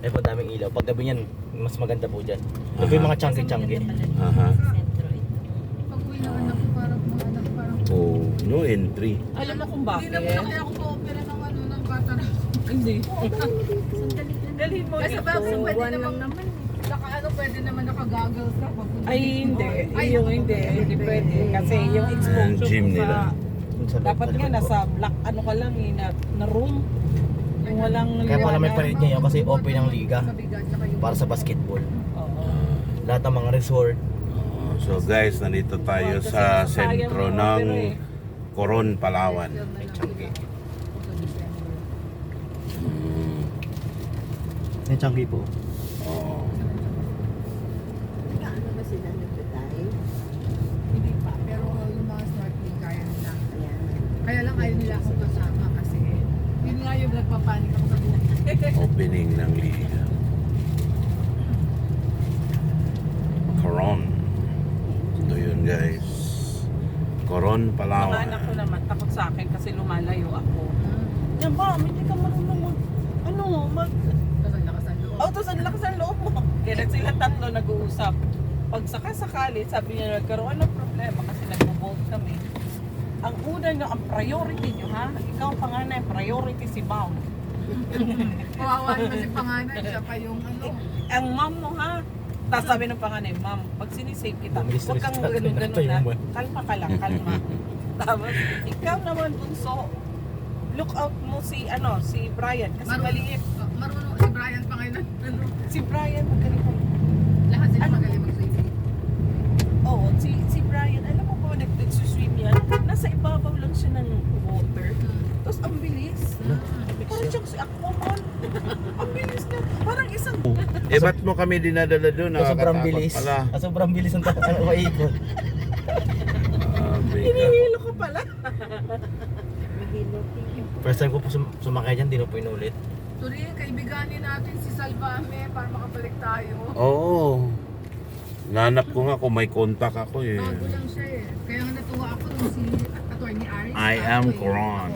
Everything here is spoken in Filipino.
Ay po, daming ilaw. Pag gabi yan, mas maganda po dyan. Ito po yung mga changge-changge. Aha. Pag-uwi ng anak ko, parang mga anak parang... Oh, no entry. Alam mo kung bakit? Hindi naman kaya ako pa-opera ng ng bata na. Hindi. Sandali lang. Dalhin mo Kasi dito. bakit pwede Buwan naman lang naman. pwede naman naka-goggles ka. Ay, hindi. Ay, Yung hindi. Hindi pwede. Kasi yung Ang exposure gym mo nila. sa... Dapat nga nasa black ano ka lang eh, na room. Yung walang Kaya pala may liwanag. palit niya yun kasi open ang liga Mabigat, tsaka yung- para sa basketball. Oo. Lahat ng mga resort. Oh, so guys, nandito tayo sa sentro ng Coron, Palawan. May changge. Hmm. May changge po. Oh. Nag-ano ba sila nagtatay? Hindi pa, pero yung mga snorkeling kaya nila. Ayan. Kaya lang ayaw nila akong kasama kasi yun nga yung nagpapanik ako sa buhay. Opening ng liga. Coron. Ito yun guys. Coron, Mga Palawan. anak ko naman takot sa akin kasi lumalayo ako. Yan ba, hindi ka marunong mag... Tapos ang lakas ang loob. Oh, tapos ang lakas ang loob mo. Kaya sila tatlo nag-uusap. Pag sakali, sabi niya, nagkaroon ng problema kasi nag-vote kami. Ang una nyo, ang priority nyo ha, ikaw ang panganay, priority si Bao. Kawawa naman si panganay, siya pa yung ano. Ang mom mo ha, tapos sabi ng panganay, ma'am, pag sinisave kita, Bumilis huwag kang na rin ganun-ganun tayo na. mo. Kalma ka lang, kalma. Tapos, ikaw naman bunso, look out mo si Brian kasi maliit. Marunong si Brian pa ngayon. Ano, Si Brian magaling pa. lahat sila Ano? magaling mag-swimming. Oo, si Brian, alam mo ba nag-swim yan? Nasa ibabaw lang siya ng water. Tapos ang bilis. Parang siyang si Aquaman. Ang bilis na. Parang isang... Eh, ba't mo kami dinadala doon? Sa sobrang Nakakatakot bilis. pala. Sa sobrang bilis ang maikot. Grabe ka. Hinihilo ko pala. Mahilo. First time ko po sumakay dyan, di na po inulit. Tuloy, kaibiganin natin si Salvame para makabalik tayo. Oo. Nanap ko nga kung may contact ako eh. Bago lang siya eh. Kaya nga natuwa ako nung si Atty. Aris. I am Coron.